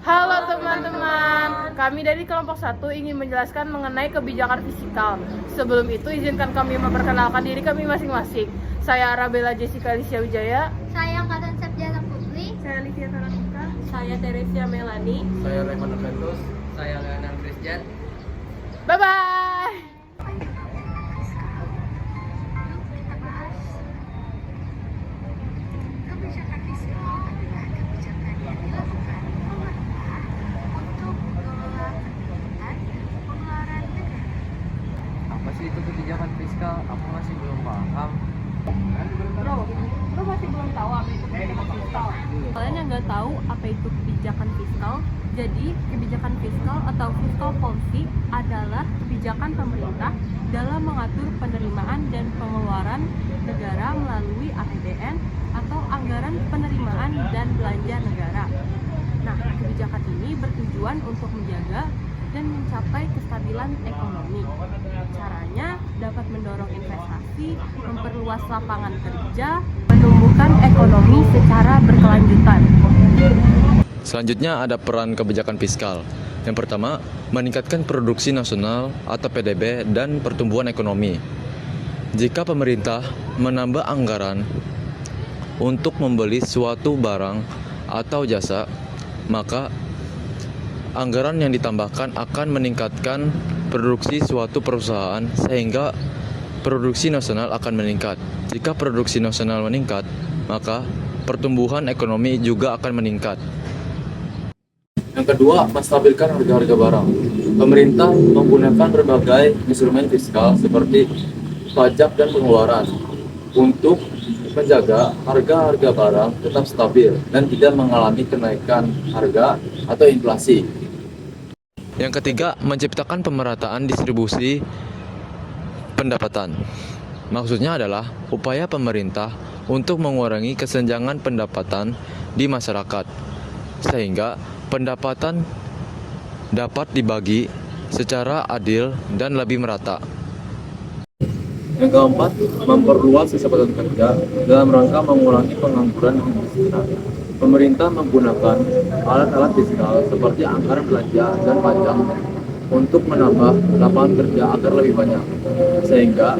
Halo teman-teman, kami dari kelompok 1 ingin menjelaskan mengenai kebijakan fiskal. Sebelum itu izinkan kami memperkenalkan diri kami masing-masing. Saya Arabella Jessica Alicia Wijaya. Saya Angkatan Sarjana Publik. Saya Livia Tarantika. Saya Teresia Melani. Saya Revan Adventus. Saya Leonard Christian. Bye-bye! Kebijakan fiskal adalah kebijakan yang dilakukan pemerintah untuk mengelola pendapatan pengeluaran negara. Apa sih itu kebijakan fiskal? Aku masih belum paham. Bro masih belum tahu apa itu kebijakan fiskal? Kalian yang nggak tahu apa itu kebijakan fiskal, jadi kebijakan fiskal atau fiscal policy adalah kebijakan pemerintah dalam mengatur penerimaan dan pengeluaran negara melalui APBN atau anggaran penerimaan dan belanja negara. Nah, kebijakan ini bertujuan untuk menjaga dan mencapai kestabilan ekonomi. Caranya dapat mendorong investasi, memperluas lapangan kerja, menumbuhkan ekonomi secara berkelanjutan. Selanjutnya ada peran kebijakan fiskal. Yang pertama, meningkatkan produksi nasional atau PDB dan pertumbuhan ekonomi. Jika pemerintah menambah anggaran untuk membeli suatu barang atau jasa, maka anggaran yang ditambahkan akan meningkatkan produksi suatu perusahaan sehingga produksi nasional akan meningkat. Jika produksi nasional meningkat, maka pertumbuhan ekonomi juga akan meningkat. Yang kedua, menstabilkan harga-harga barang. Pemerintah menggunakan berbagai instrumen fiskal seperti pajak dan pengeluaran untuk menjaga harga-harga barang tetap stabil dan tidak mengalami kenaikan harga atau inflasi. Yang ketiga, menciptakan pemerataan distribusi pendapatan. Maksudnya adalah upaya pemerintah untuk mengurangi kesenjangan pendapatan di masyarakat, sehingga pendapatan dapat dibagi secara adil dan lebih merata. Yang keempat, memperluas kesempatan kerja dalam rangka mengurangi pengangguran dan kemiskinan. Pemerintah menggunakan alat-alat fiskal seperti anggaran belanja dan pajak untuk menambah lapangan kerja agar lebih banyak, sehingga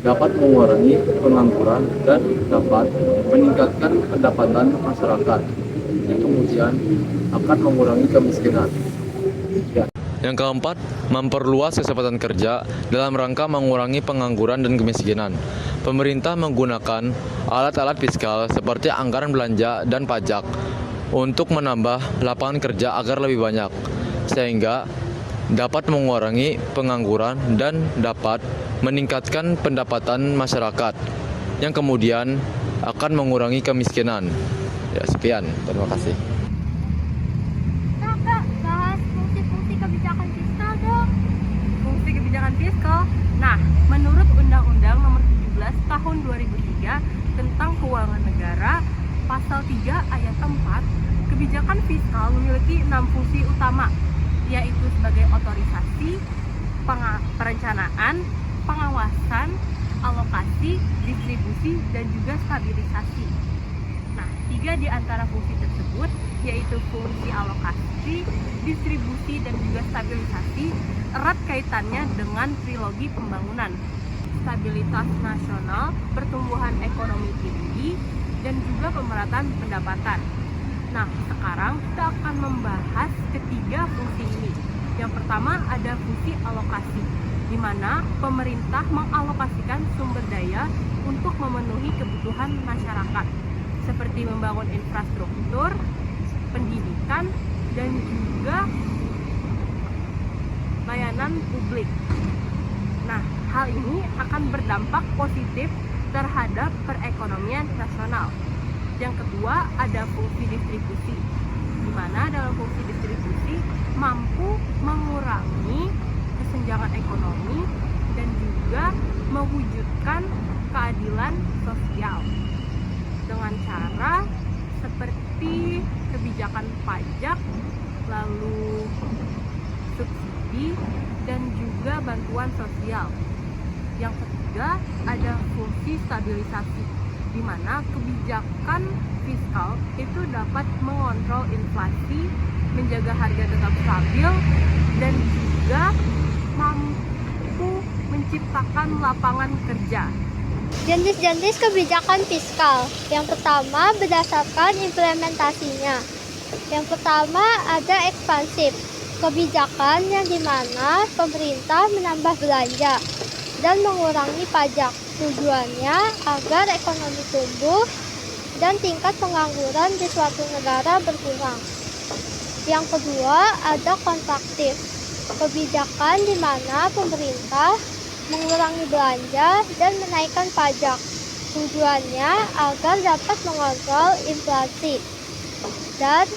dapat mengurangi pengangguran dan dapat meningkatkan pendapatan masyarakat, yang kemudian akan mengurangi kemiskinan. Yang keempat, memperluas kesempatan kerja dalam rangka mengurangi pengangguran dan kemiskinan. Pemerintah menggunakan alat-alat fiskal seperti anggaran belanja dan pajak untuk menambah lapangan kerja agar lebih banyak, sehingga dapat mengurangi pengangguran dan dapat meningkatkan pendapatan masyarakat, yang kemudian akan mengurangi kemiskinan. Ya, sekian. Terima kasih. Kak, bahas fungsi-fungsi kebijakan fiskal dong. Fungsi kebijakan fiskal. Nah, menurut Undang-Undang Nomor 17 Tahun 2003 tentang Keuangan Negara, Pasal 3 Ayat 4, kebijakan fiskal memiliki 6 fungsi utama, yaitu sebagai otorisasi, perencanaan, pengawasan, alokasi, distribusi, dan juga stabilisasi. Nah, 3 di antara fungsi tersebut, yaitu fungsi alokasi, distribusi, dan juga stabilisasi, erat kaitannya dengan trilogi pembangunan, stabilitas nasional, pertumbuhan ekonomi tinggi, dan juga pemerataan pendapatan. Nah, sekarang kita akan membahas ketiga fungsi ini. Yang pertama ada fungsi alokasi, di mana pemerintah mengalokasikan sumber daya untuk memenuhi kebutuhan masyarakat, seperti membangun infrastruktur, pendidikan, dan juga layanan publik. Nah, hal ini akan berdampak positif terhadap perekonomian nasional. Yang kedua ada fungsi distribusi, di mana dalam fungsi distribusi mampu mengurangi kesenjangan ekonomi dan juga mewujudkan keadilan sosial dengan cara seperti kebijakan pajak, lalu subsidi, dan juga bantuan sosial. Yang ketiga ada fungsi stabilisasi, di mana kebijakan fiskal itu dapat mengontrol inflasi menjaga harga tetap stabil, dan juga mampu menciptakan lapangan kerja. Jenis-jenis kebijakan fiskal. Yang pertama, berdasarkan implementasinya. Yang pertama ada ekspansif, kebijakan yang dimana pemerintah menambah belanja dan mengurangi pajak. Tujuannya agar ekonomi tumbuh dan tingkat pengangguran di suatu negara berkurang. Yang kedua ada kontraktif, kebijakan di mana pemerintah mengurangi belanja dan menaikkan pajak. Tujuannya agar dapat mengontrol inflasi dan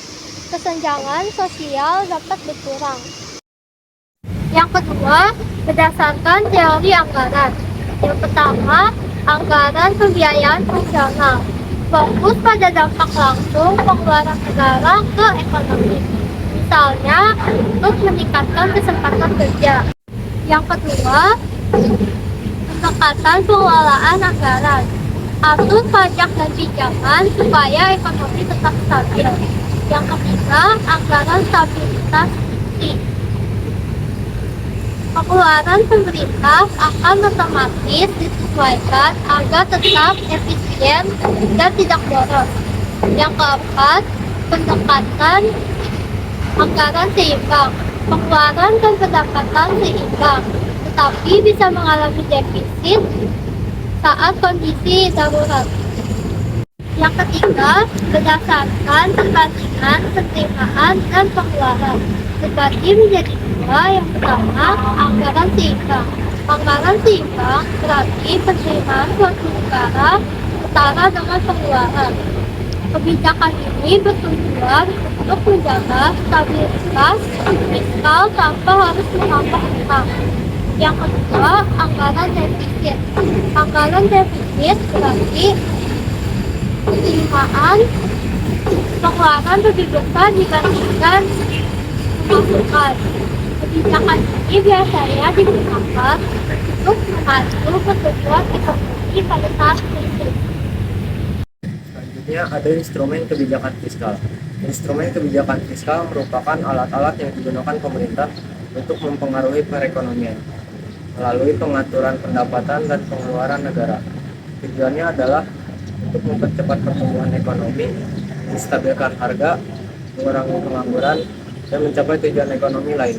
kesenjangan sosial dapat berkurang. Yang kedua, berdasarkan teori anggaran. Yang pertama, anggaran pembiayaan fungsional. Fokus pada dampak langsung pengeluaran negara ke ekonomi. Misalnya, untuk meningkatkan kesempatan kerja. Yang kedua, pendekatan pengelolaan anggaran. Atur pajak dan pinjaman supaya ekonomi tetap stabil. Yang ketiga, anggaran stabilitas fungsi. Pengeluaran pemerintah akan otomatis disesuaikan agar tetap efisien dan tidak boros. Yang keempat, pendekatan anggaran seimbang. Pengeluaran dan pendapatan seimbang, tetapi bisa mengalami defisit saat kondisi darurat. Yang ketiga, berdasarkan perbandingan penerimaan dan pengeluaran. Terbagi menjadi dua. Yang pertama, anggaran seimbang. Anggaran seimbang berarti penerimaan suatu negara setara dengan pengeluaran. Kebijakan ini bertujuan untuk menjaga stabilitas fiskal tanpa harus menambah utang. Yang kedua, anggaran defisit. Anggaran defisit berarti penerimaan pengeluaran lebih besar dibandingkan pemasukan. Kebijakan ini biasanya digunakan untuk membantu pertumbuhan ekonomi pada saat krisis. Selanjutnya ada instrumen kebijakan fiskal. Instrumen kebijakan fiskal merupakan alat-alat yang digunakan pemerintah untuk mempengaruhi perekonomian melalui pengaturan pendapatan dan pengeluaran negara. Tujuannya adalah untuk mempercepat pertumbuhan ekonomi, menstabilkan harga, mengurangi pengangguran, dan mencapai tujuan ekonomi lain.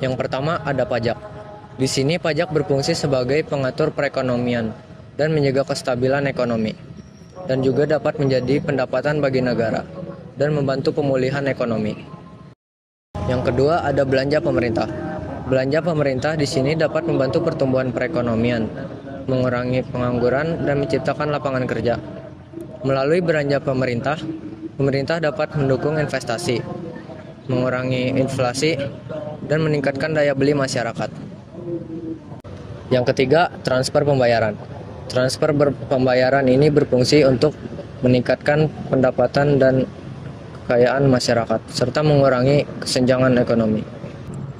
Yang pertama ada pajak. Di sini pajak berfungsi sebagai pengatur perekonomian dan menjaga kestabilan ekonomi, dan juga dapat menjadi pendapatan bagi negara dan membantu pemulihan ekonomi. Yang kedua ada belanja pemerintah. Belanja pemerintah di sini dapat membantu pertumbuhan perekonomian, mengurangi pengangguran dan menciptakan lapangan kerja. Melalui belanja pemerintah, pemerintah dapat mendukung investasi, mengurangi inflasi, dan meningkatkan daya beli masyarakat. Yang ketiga, transfer pembayaran. Transfer pembayaran ini berfungsi untuk meningkatkan pendapatan dan kekayaan masyarakat, serta mengurangi kesenjangan ekonomi.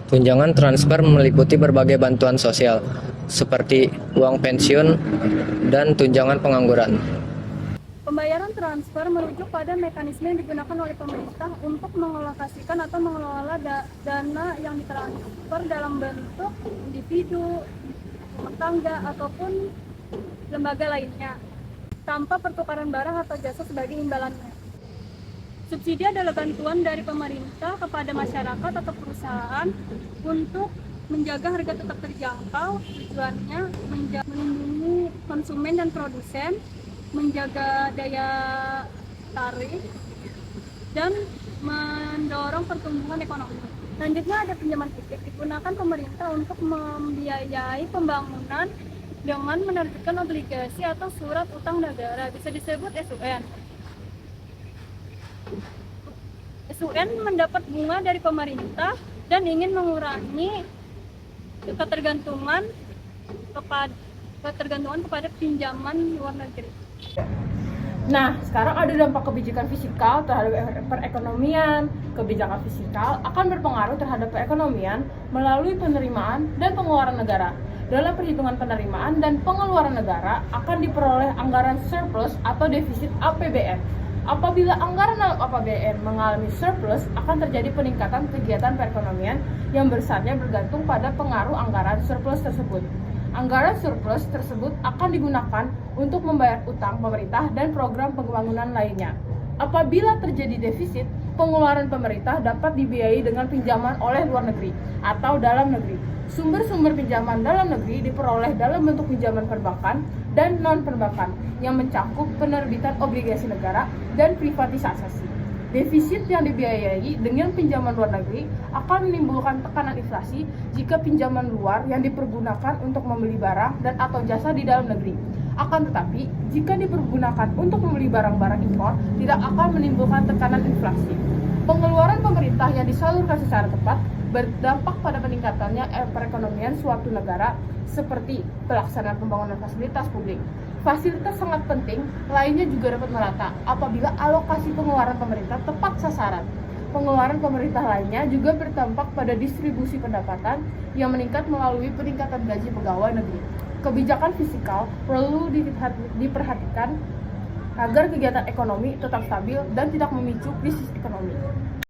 Tunjangan transfer meliputi berbagai bantuan sosial, seperti uang pensiun dan tunjangan pengangguran. Pembayaran transfer merujuk pada mekanisme yang digunakan oleh pemerintah untuk mengalokasikan atau mengelola dana yang ditransfer dalam bentuk individu, rumah tangga, ataupun lembaga lainnya, tanpa pertukaran barang atau jasa sebagai imbalannya. Subsidi adalah bantuan dari pemerintah kepada masyarakat atau perusahaan untuk menjaga harga tetap terjangkau. Tujuannya melindungi konsumen dan produsen, menjaga daya tarik, dan mendorong pertumbuhan ekonomi. Selanjutnya ada pinjaman fiktif, digunakan pemerintah untuk membiayai pembangunan dengan menerbitkan obligasi atau surat utang negara, bisa disebut SUN. SUN mendapat bunga dari pemerintah dan ingin mengurangi ketergantungan kepada pinjaman luar negeri. Nah, sekarang ada dampak kebijakan fiskal terhadap perekonomian. Kebijakan fiskal akan berpengaruh terhadap perekonomian melalui penerimaan dan pengeluaran negara. Dalam perhitungan penerimaan dan pengeluaran negara akan diperoleh anggaran surplus atau defisit APBN. Apabila anggaran dalam APBN mengalami surplus, akan terjadi peningkatan kegiatan perekonomian yang besarnya bergantung pada pengaruh anggaran surplus tersebut. Anggaran surplus tersebut akan digunakan untuk membayar utang pemerintah dan program pembangunan lainnya. Apabila terjadi defisit, pengeluaran pemerintah dapat dibiayai dengan pinjaman oleh luar negeri atau dalam negeri. Sumber-sumber pinjaman dalam negeri diperoleh dalam bentuk pinjaman perbankan dan non-perbankan yang mencakup penerbitan obligasi negara dan privatisasi. Defisit yang dibiayai dengan pinjaman luar negeri akan menimbulkan tekanan inflasi jika pinjaman luar yang dipergunakan untuk membeli barang dan atau jasa di dalam negeri. Akan tetapi, jika dipergunakan untuk membeli barang-barang impor, tidak akan menimbulkan tekanan inflasi. Pengeluaran pemerintah yang disalurkan secara tepat berdampak pada peningkatannya perekonomian suatu negara seperti pelaksanaan pembangunan fasilitas publik. Fasilitas sangat penting lainnya juga dapat merata apabila alokasi pengeluaran pemerintah tepat sasaran. Pengeluaran pemerintah lainnya juga berdampak pada distribusi pendapatan yang meningkat melalui peningkatan gaji pegawai negeri. Kebijakan fiskal perlu diperhatikan agar kegiatan ekonomi tetap stabil dan tidak memicu krisis ekonomi.